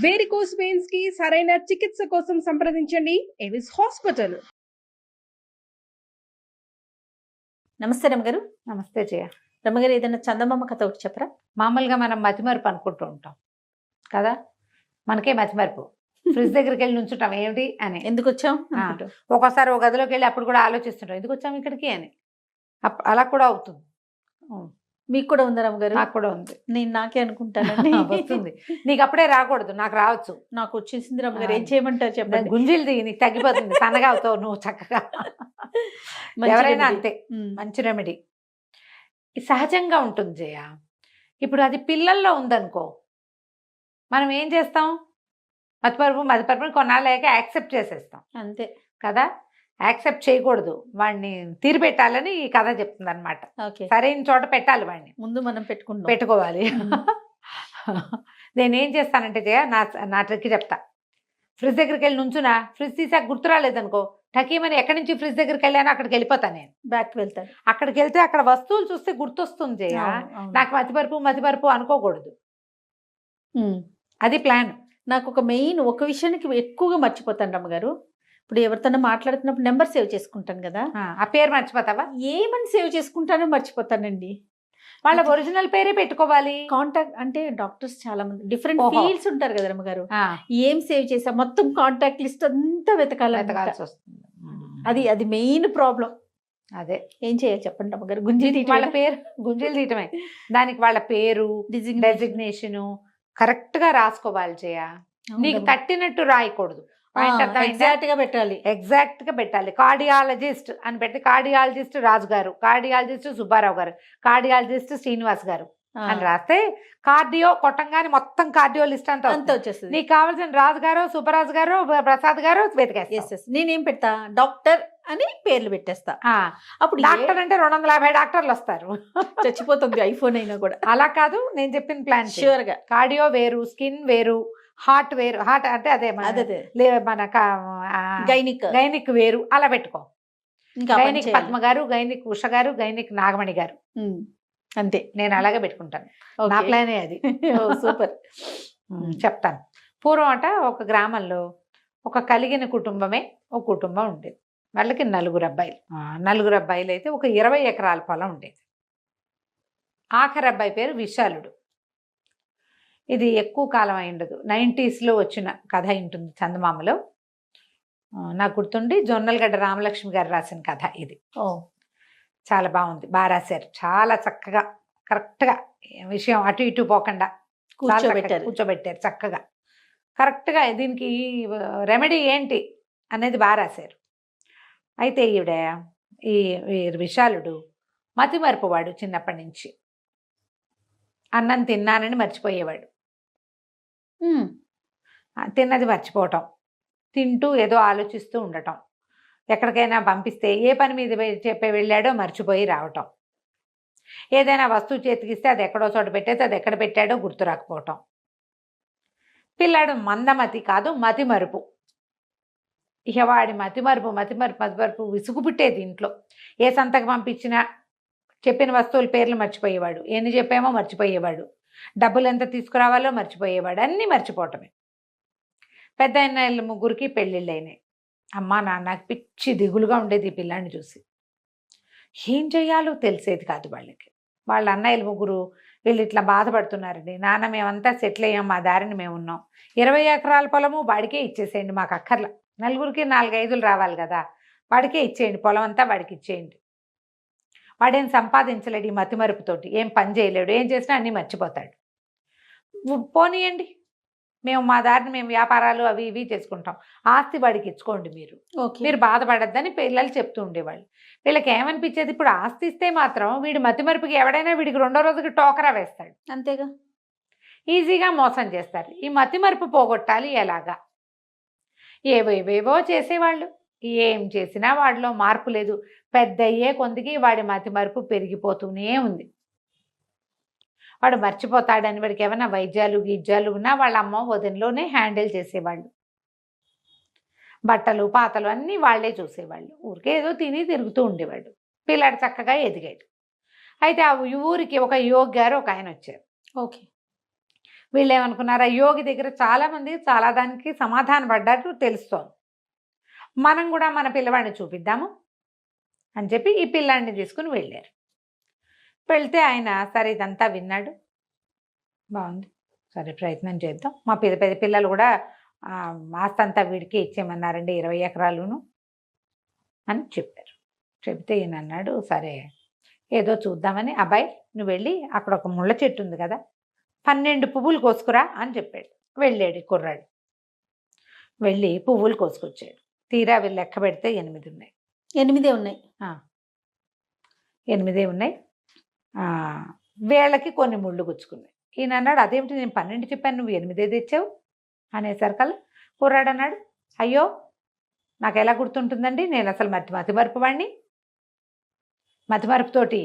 Varicose veins కి సరైన చికిత్స కోసం సంప్రదించండి ఎవిస్ హాస్పిటల్. నమస్తే రమ్మగారు. నమస్తే జయ. రమ్మగారు, ఏదైనా చందమామ కథ ఒకటి చెప్పరా? మామూలుగా మనం మతిమరుపు అనుకుంటూ ఉంటాం కదా, మనకే మతిమరుపు. ఫ్రిడ్జ్ దగ్గరికి వెళ్ళి నుంచుంటాం ఏమిటి అని, ఎందుకు వచ్చాం. ఒక్కోసారి ఒక గదిలోకి వెళ్ళి అప్పుడు కూడా ఆలోచిస్తుంటాం ఎందుకు వచ్చాం ఇక్కడికి అని. అలా కూడా అవుతుంది. మీకు కూడా ఉందా రమ్మగారు? నాకు కూడా ఉంది. నేను నాకే అనుకుంటానండి. వస్తుంది. నీకు అప్పుడే రాకూడదు, నాకు రావచ్చు. నాకు వచ్చేసింది రమ్మగారు. ఏం చేయమంటారు చెప్పండి. గుంజిల్ది నీకు తగ్గిపోతుంది, సన్నగా అవుతావు నువ్వు చక్కగా. ఎవరైనా అంతే, మంచి రెమెడీ. సహజంగా ఉంటుంది జయ. ఇప్పుడు అది పిల్లల్లో ఉందనుకో, మనం ఏం చేస్తాం, మతిపరుపుని కొన్నాళ్ళక యాక్సెప్ట్ చేసేస్తాం అంతే కదా. యాక్సెప్ట్ చేయకూడదు, వాడిని తీరిపెట్టాలని ఈ కథ చెప్తుంది అనమాట. సరైన చోట పెట్టాలి వాడిని, ముందు మనం పెట్టుకోవాలి. నేనేం చేస్తానంటే జయ, నా ట్రిక్ చెప్తా. ఫ్రిడ్జ్ దగ్గరికి వెళ్ళి నుంచునా, ఫ్రిడ్జ్ తీసాక గుర్తు రాలేదనుకో, టకీమని ఎక్కడి నుంచి ఫ్రిడ్జ్ దగ్గరికి వెళ్ళానో అక్కడికి వెళ్ళిపోతాను. నేను బ్యాక్ వెళ్తాను. అక్కడికి వెళ్తే అక్కడ వస్తువులు చూస్తే గుర్తొస్తుంది జయ. నాకు మతిపరుపు అనుకోకూడదు. అది ప్లాన్. నాకు ఒక విషయానికి ఎక్కువగా మర్చిపోతాను రమ్మగారు. ఇప్పుడు ఎవరితోనో మాట్లాడుతున్నప్పుడు నెంబర్ సేవ్ చేసుకుంటాను కదా, ఆ పేరు మర్చిపోతావా? ఏమని సేవ్ చేసుకుంటానో మర్చిపోతానండి. వాళ్ళ ఒరిజినల్ పేరే పెట్టుకోవాలి. కాంటాక్ట్ అంటే డాక్టర్స్ చాలా మంది డిఫరెంట్ ఫీల్డ్స్ ఉంటారు కదా రమ్మగారు. ఏం సేవ్ చేసా, మొత్తం కాంటాక్ట్ లిస్ట్ అంతా వెతకాల్సి వస్తుంది. అది మెయిన్ ప్రాబ్లం. అదే ఏం చేయాలి చెప్పండి రమ్మగారు? వాళ్ళ పేరు గుంజీలు తీయటమే. దానికి వాళ్ళ పేరు, డెసిగ్నేషన్ కరెక్ట్ గా రాసుకోవాలి జయ. నీకు తట్టినట్టు రాయకూడదు, ఎగ్జాక్ట్ గా పెట్టాలి. ఎగ్జాక్ట్ గా పెట్టాలి. కార్డియాలజిస్ట్ అని పెడితే కార్డియాలజిస్ట్ రాజు గారు, కార్డియాలజిస్ట్ సుబ్బారావు గారు, కార్డియాలజిస్ట్ శ్రీనివాస్ గారు అని రాస్తే కార్డియో కొట్టంగానే మొత్తం కార్డియో లిస్ట్ అంతా వచ్చేస్తుంది. నీకు కావాల్సిన రాజు గారు, సుబ్బరాజు గారు, ప్రసాద్ గారు వెతికేస్తా. నేనేం పెడతా, డాక్టర్ అని పేర్లు పెట్టేస్తా. అప్పుడు డాక్టర్ అంటే 250 డాక్టర్లు వస్తారు, చచ్చిపోతుంది ఐఫోన్ అయినా కూడా. అలా కాదు, నేను చెప్పిన ప్లాన్ ష్యూర్ గా. కార్డియో వేరు, స్కిన్ వేరు, హార్ట్ వేరు. హార్ట్ అంటే అదే మన గైనిక్ వేరు, అలా పెట్టుకో. గైనిక్ పద్మ గారు, గైనిక్ ఉష గారు, గైనిక్ నాగమణి గారు, అంతే. నేను అలాగే పెట్టుకుంటాను. నా ప్లానే అది. సూపర్. చెప్తాను. పూర్వం అట ఒక గ్రామంలో ఒక కలిగిన కుటుంబమే ఒక కుటుంబం ఉండేది. వాళ్ళకి 4 అబ్బాయిలు. 4 అబ్బాయిలు అయితే ఒక 20 ఎకరాల పొలం ఉండేది. ఆఖరి అబ్బాయి పేరు విశాలుడు. ఇది ఎక్కువ కాలం అయి ఉండదు, 90s వచ్చిన కథ ఉంటుంది చందమామలో. నాకు గుర్తుండి జొన్నలగడ్డ రామలక్ష్మి గారు రాసిన కథ ఇది. చాలా బాగుంది, బాగా రాశారు, చాలా చక్కగా కరెక్ట్గా విషయం అటు ఇటు పోకుండా కూర్చోబెట్టారు చక్కగా. కరెక్ట్గా దీనికి రెమెడీ ఏంటి అనేది బాగా రాశారు. అయితే ఈ విశాలుడు మతిమరుపువాడు. చిన్నప్పటి నుంచి అన్నం తిన్నానని మర్చిపోయేవాడు. తిన్నది మర్చిపోవటం, తింటూ ఏదో ఆలోచిస్తూ ఉండటం, ఎక్కడికైనా పంపిస్తే ఏ పని మీద వెళ్ళాడో మర్చిపోయి రావటం, ఏదైనా వస్తువు చేతికిస్తే అది ఎక్కడో చోట పెట్టేస్తే అది ఎక్కడ పెట్టాడో గుర్తు రాకపోవటం. పిల్లాడు మందమతి కాదు, మతిమరుపు. ఇక వాడి మతిమరుపు విసుగు పుట్టేది ఇంట్లో. ఏ సంతకు పంపించినా చెప్పిన వస్తువుల పేర్లు మర్చిపోయేవాడు, ఎన్ని చెప్పామో మర్చిపోయేవాడు, డబ్బులు ఎంత తీసుకురావాలో మర్చిపోయేవాడు, అన్నీ మర్చిపోవటమే. పెద్ద అన్నయ్యలు 3కి పెళ్ళిళ్ళు అయినాయి. అమ్మా నాన్నకి పిచ్చి దిగులుగా ఉండేది ఈ పిల్లాన్ని చూసి. ఏం చేయాలో తెలిసేది కాదు వాళ్ళకి. వాళ్ళ అన్నయ్యలు 3 వీళ్ళు ఇట్లా బాధపడుతున్నారండి. నాన్న మేమంతా సెటిల్ అయ్యాం, మా దారిని మేము ఉన్నాం, 20 ఎకరాల పొలము వాడికే ఇచ్చేసేయండి, మాకు అక్కర్లా, 4కి 4-5 రావాలి కదా, వాడికే ఇచ్చేయండి, పొలం అంతా వాడికి ఇచ్చేయండి. వాడేం సంపాదించలేడు ఈ మతిమరుపుతోటి, ఏం పని చేయలేడు, ఏం చేసినా అన్నీ మర్చిపోతాడు. పోనీయండి, మేము మా దారిని మేము వ్యాపారాలు అవి ఇవి చేసుకుంటాం, ఆస్తి వాడికి ఇచ్చుకోండి, మీరు బాధపడద్దని పిల్లలు చెప్తూ ఉండేవాళ్ళు. వీళ్ళకి ఏమనిపించేది, ఇప్పుడు ఆస్తి ఇస్తే మాత్రం వీడి మతిమరుపుకి ఎవడైనా వీడికి 2వ రోజుకి టోకరా వేస్తాడు, అంతేగా, ఈజీగా మోసం చేస్తారు. ఈ మతిమరుపు పోగొట్టాలి ఎలాగా? ఏవేవేవో చేసేవాళ్ళు, ఏం చేసినా వాడిలో మార్పు లేదు. పెద్ద అయ్యే కొందికి వాడి మతిమరుపు పెరిగిపోతూనే ఉంది. వాడు మర్చిపోతాడని వాడికి ఏమైనా వైద్యాలు ఉన్నా వాళ్ళ అమ్మ వదినలోనే హ్యాండిల్ చేసేవాళ్ళు. బట్టలు పాతలు అన్నీ వాళ్లే చూసేవాళ్ళు. ఊరికే ఏదో తిని తిరుగుతూ ఉండేవాడు. పిల్లాడు చక్కగా ఎదిగాడు. అయితే ఆ ఊరికి ఒక యోగ్ గారు ఒక ఆయన వచ్చారు. ఓకే. వీళ్ళు ఏమనుకున్నారా, యోగి దగ్గర చాలామంది చాలా దానికి సమాధానం పడ్డట్టు తెలుస్తోంది, మనం కూడా మన పిల్లవాడిని చూపిద్దాము అని చెప్పి ఈ పిల్లాడిని తీసుకుని వెళ్ళారు. వెళ్తే ఆయన సరే ఇదంతా విన్నాడు, బాగుంది, సరే ప్రయత్నం చేద్దాం, మా పెద్ద పిల్లలు కూడా ఆస్తంతా వీడికి ఇచ్చేయమన్నారండి 20 ఎకరాలును అని చెప్పారు. చెప్తే ఈయన అన్నాడు, సరే ఏదో చూద్దామని, అబ్బాయి నువ్వు వెళ్ళి అక్కడ ఒక ముళ్ళ చెట్టు ఉంది కదా, 12 పువ్వులు కోసుకురా అని చెప్పాడు. వెళ్ళాడు కుర్రాడు, వెళ్ళి పువ్వులు కోసుకొచ్చాడు. తీరా వీళ్ళు లెక్క పెడితే 8 ఉన్నాయి. 8 ఉన్నాయి. 8 ఉన్నాయి. వీళ్ళకి కొన్ని ముళ్ళు గుచ్చుకున్నాయి. ఈయన అన్నాడు, అదేమిటి నేను 12 చెప్పాను, నువ్వు 8 తెచ్చావు అనేసరికల్లా కుర్రాడు అన్నాడు, అయ్యో నాకు ఎలా గుర్తుంటుందండి, నేను అసలు మతిమరుపు వాడిని, మతిమరుపుతోటి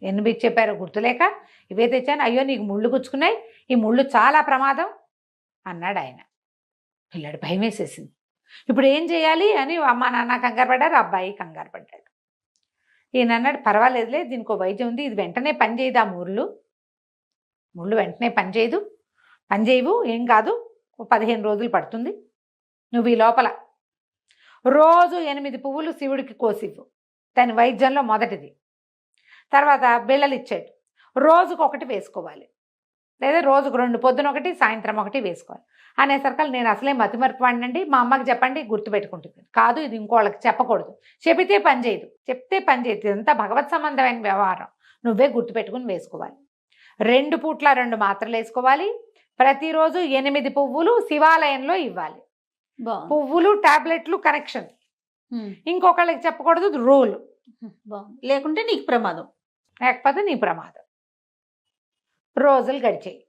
8 చెప్పారో గుర్తులేక ఇవే తెచ్చాను, అయ్యో నీకు ముళ్ళు గుచ్చుకున్నాయి, ఈ ముళ్ళు చాలా ప్రమాదం అన్నాడు ఆయన. పిల్లాడు భయం వేసేసింది. ఇప్పుడు ఏం చేయాలి అని అమ్మ నాన్న కంగారు పడ్డారు, అబ్బాయి కంగారు పడ్డాడు. ఈయన అన్నాడు, పర్వాలేదులే, దీనికి వైద్యం ఉంది, ఇది వెంటనే పని చేయదు, ఆ ముళ్ళు వెంటనే పని చేయవు, ఏం కాదు, 15 రోజులు పడుతుంది, నువ్వు ఈ లోపల రోజు 8 పువ్వులు శివుడికి కోసివ్వు, దాని వైద్యంలో మొదటిది. తర్వాత బిళ్ళలు ఇచ్చాడు, రోజుకు 1 వేసుకోవాలి, లేదా రోజుకు 2, పొద్దున 1 సాయంత్రం 1 వేసుకోవాలి అనేసరికి నేను అసలే మతిమరుపు వాడినండి, మా అమ్మకి చెప్పండి గుర్తుపెట్టుకుంటుంది, కాదు ఇది ఇంకోళ్ళకి చెప్పకూడదు, చెప్తే పని చేయదు, ఇదంతా భగవత్ సంబంధమైన వ్యవహారం, నువ్వే గుర్తుపెట్టుకుని వేసుకోవాలి, 2 పూట్ల 2 మాత్రలు వేసుకోవాలి, ప్రతిరోజు 8 పువ్వులు శివాలయంలో ఇవ్వాలి, పువ్వులు టాబ్లెట్లు కనెక్షన్, ఇంకొకళ్ళకి చెప్పకూడదు రూల్, లేకుంటే నీకు ప్రమాదం, లేకపోతే నీ ప్రమాదం. రోజులు గడిచాయి.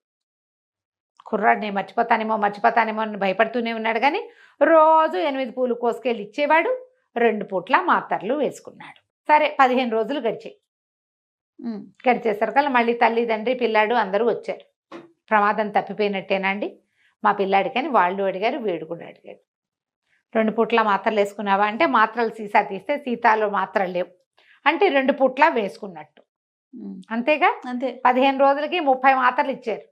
కుర్రాడు నేను మర్చిపోతానేమో అని భయపడుతూనే ఉన్నాడు, కానీ రోజు 8 పూలు కోసుకెళ్ళి ఇచ్చేవాడు, 2 పూట్ల మాత్రలు వేసుకున్నాడు. సరే 15 రోజులు గడిచేసరికల్లా మళ్ళీ తల్లిదండ్రి పిల్లాడు అందరూ వచ్చారు. ప్రమాదం తప్పిపోయినట్టేనండి మా పిల్లాడికని వాళ్ళు అడిగారు, వీడు కూడా అడిగాడు. 2 పూట్ల మాత్రలు వేసుకున్నావా అంటే మాత్రలు సీసా తీస్తే సీతాలో మాత్రలు లేవు అంటే 2 పూట్ల వేసుకున్నట్టు, అంతేగా. అంతే. 15 రోజులకి 30 మాత్రలు ఇచ్చారు,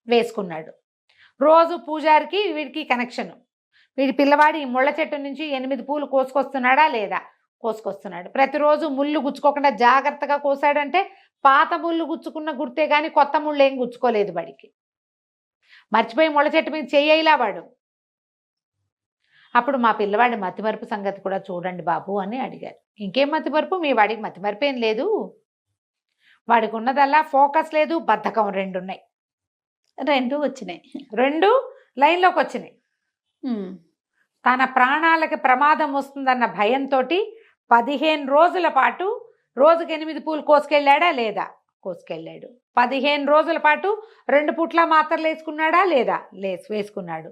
వేసుకున్నాడు. రోజు పూజారికి వీడికి కనెక్షన్, వీడి పిల్లవాడి ఈ ముళ్ళ చెట్టు నుంచి 8 పూలు కోసుకొస్తున్నాడా లేదా, కోసుకొస్తున్నాడు. ప్రతిరోజు ముళ్ళు గుచ్చుకోకుండా జాగ్రత్తగా కోసాడంటే పాత ముళ్ళు గుచ్చుకున్న గుర్తే కానీ కొత్త ముళ్ళు ఏం గుచ్చుకోలేదు వాడికి. మర్చిపోయి ముళ్ళ చెట్టు మీద చెయ్యలా వాడు. అప్పుడు మా పిల్లవాడి మతిమరుపు సంగతి కూడా చూడండి బాబు అని అడిగారు. ఇంకేం మతిమరుపు, మీ వాడికి మతిమరుపు ఏం లేదు, వాడికి ఉన్నదల్లా ఫోకస్ లేదు, బద్ధకం 2 ఉన్నాయి. 2 వచ్చినాయి, 2 లైన్లోకి వచ్చినాయి. తన ప్రాణాలకి ప్రమాదం వస్తుందన్న భయంతో 15 రోజుల పాటు రోజుకి 8 పూలు కోసుకెళ్ళాడా లేదా, కోసుకెళ్ళాడు. 15 రోజుల పాటు 2 పూట్ల మాత్రలు వేసుకున్నాడా లేదా, వేసుకున్నాడు.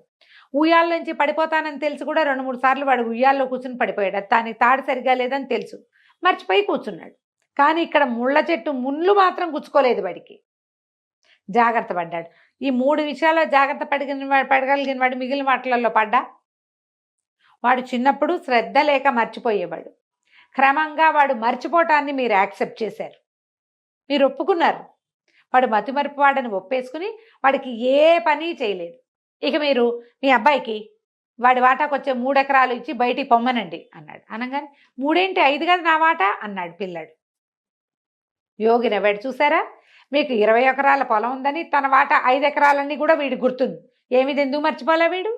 ఉయ్యాల నుంచి పడిపోతానని తెలుసు కూడా 2-3 సార్లు వాడు ఉయ్యాల్లో కూర్చుని పడిపోయాడు, దాని తాడు సరిగా లేదని తెలుసు, మర్చిపోయి కూర్చున్నాడు. కానీ ఇక్కడ ముళ్ళ చెట్టు ముళ్ళు మాత్రం గుచ్చుకోలేదు వాడికి, జాగ్రత్త పడ్డాడు. ఈ 3 విషయాల్లో జాగ్రత్త పడగలిగిన వాడు మిగిలిన వాటిలలో పడ్డా. వాడు చిన్నప్పుడు శ్రద్ధ లేక మర్చిపోయేవాడు, క్రమంగా వాడు మర్చిపోవటాన్ని మీరు యాక్సెప్ట్ చేశారు, మీరు ఒప్పుకున్నారు. వాడు మతిమరుపు వాడని ఒప్పేసుకుని వాడికి ఏ పని చేయలేదు. ఇక మీరు మీ అబ్బాయికి వాడి వాటాకు వచ్చే 3 ఎకరాలు ఇచ్చి బయటికి పొమ్మనండి అన్నాడు. అనగానే 3 ఏంటి 5 కదా నా వాటా అన్నాడు పిల్లాడు. యోగి నవ్వాడు. చూసారా, మీకు 20 ఎకరాల పొలం ఉందని తన వాటా 5 ఎకరాలన్నీ కూడా వీడి గుర్తుంది. ఏమిది ఎందుకు మర్చిపోలే వీడు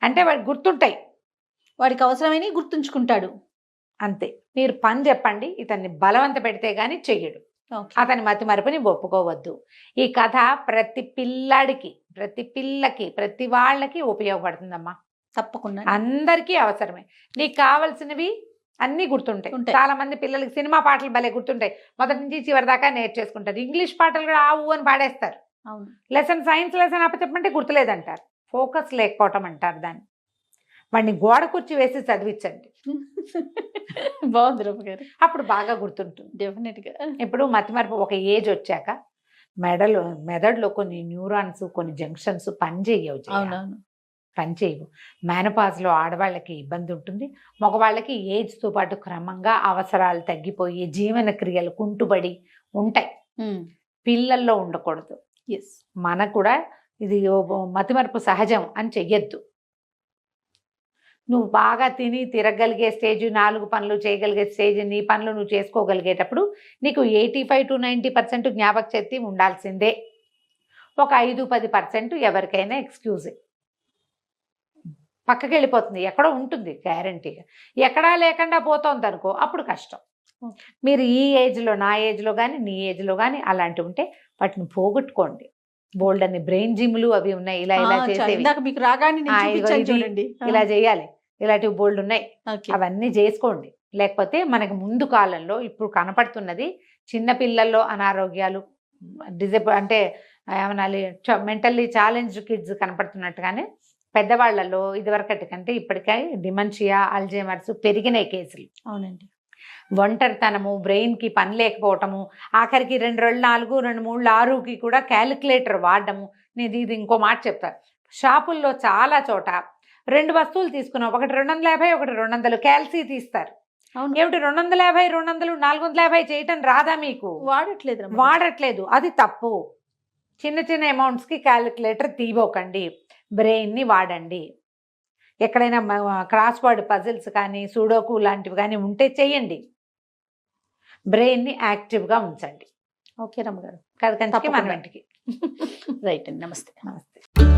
అంటే వాడికి గుర్తుంటాయి, వాడికి అవసరమైన గుర్తుంచుకుంటాడు, అంతే. మీరు పని చెప్పండి, ఇతన్ని బలవంత పెడితే గాని చెయ్యడు. అతని మతిమరుపుని ఒప్పుకోవద్దు. ఈ కథ ప్రతి పిల్లాడికి, ప్రతి పిల్లకి, ప్రతి వాళ్ళకి ఉపయోగపడుతుందమ్మా, తప్పకుండా అందరికీ అవసరమే. నీకు కావాల్సినవి అన్నీ గుర్తుంటాయి. చాలా మంది పిల్లలకి సినిమా పాటలు భలే గుర్తుంటాయి, మొదటి నుంచి చివరి దాకా నేర్చేసుకుంటారు. ఇంగ్లీష్ పాటలు కూడా ఆవు అని పాడేస్తారు. లెసన్ సైన్స్ లెసన్ అప్పచెప్పమంటే గుర్తులేదంటారు, ఫోకస్ లేకపోవటం అంటారు దాన్ని. వాడిని గోడ కుర్చీ వేసి చదివించండి, బాగుంది రమ్మ గారు, అప్పుడు బాగా గుర్తుంటుంది డెఫినెట్గా. ఇప్పుడు మతిమరుపు ఒక ఏజ్ వచ్చాక మెదడులో కొన్ని న్యూరాన్స్, కొన్ని జంక్షన్స్ పనిచేయవు, పనిచేయవు. మేనపాజ్లో ఆడవాళ్ళకి ఇబ్బంది ఉంటుంది, మగవాళ్ళకి ఏజ్తో పాటు క్రమంగా అవసరాలు తగ్గిపోయి జీవన క్రియలు కుంటుబడి ఉంటాయి. పిల్లల్లో ఉండకూడదు. ఎస్. మనకు కూడా ఇది మతిమరుపు సహజం అని చెయ్యొద్దు. నువ్వు బాగా తిని తిరగలిగే స్టేజ్, 4 పనులు చేయగలిగే స్టేజ్, నీ పనులు నువ్వు చేసుకోగలిగేటప్పుడు నీకు 85 to 90% జ్ఞాపక శక్తి ఉండాల్సిందే. ఒక 5-10% ఎవరికైనా ఎక్స్క్యూజే, పక్కకి వెళ్ళిపోతుంది, ఎక్కడో ఉంటుంది గ్యారంటీగా. ఎక్కడా లేకుండా పోతుంది అనుకో, అప్పుడు కష్టం. మీరు ఈ ఏజ్లో, నా ఏజ్లో కానీ నీ ఏజ్లో కానీ అలాంటివి ఉంటే వాటిని పోగొట్టుకోండి. బోల్డ్ అని బ్రెయిన్ జిమ్లు అవి ఉన్నాయి, ఇలా ఇలా చేసేవి. ఇందాక మీకు రాగానే నేను చూపించాను చూడండి. ఇలా చేయాలి, ఇలాంటివి బోల్డ్ ఉన్నాయి, ఓకే. అవన్నీ చేసుకోండి. లేకపోతే మనకి ముందు కాలంలో ఇప్పుడు కనపడుతున్నది చిన్నపిల్లల్లో అనారోగ్యాలు, అంటే ఏమనాలి, మెంటల్లీ ఛాలెంజ్డ్ కిడ్స్ కనపడుతున్నట్టుగానే పెద్దవాళ్లలో ఇదివరకటి కంటే ఇప్పటికే డిమెన్షియా, అల్జైమర్స్ పెరిగినాయి కేసులు. అవునండి. ఒంటరితనము, బ్రెయిన్కి పని లేకపోవటము, ఆఖరికి 2 రెళ్ళు 4, 2 3 6కి కూడా క్యాలిక్యులేటర్ వాడడము. నేను ఇది ఇంకో మాట చెప్తాను. షాపుల్లో చాలా చోట 2 వస్తువులు తీసుకున్నాం, ఒకటి 250, ఒకటి 200, క్యాల్సీ తీస్తారు. అవును. ఏమిటి 250, 200, 450 చేయటం రాదా మీకు? వాడట్లేదు, అది తప్పు. చిన్న చిన్న అమౌంట్స్కి క్యాలిక్యులేటర్ తీయబోకండి, బ్రెయిన్ని వాడండి. ఎక్కడైనా క్రాస్ వర్డ్ పజిల్స్ కానీ సూడోకు లాంటివి కానీ ఉంటే చెయ్యండి. బ్రెయిన్ని యాక్టివ్గా ఉంచండి. ఓకే రమ్మగారు. కథ కంచికి మన ఇంటికి. రైట్ అండి. నమస్తే. నమస్తే.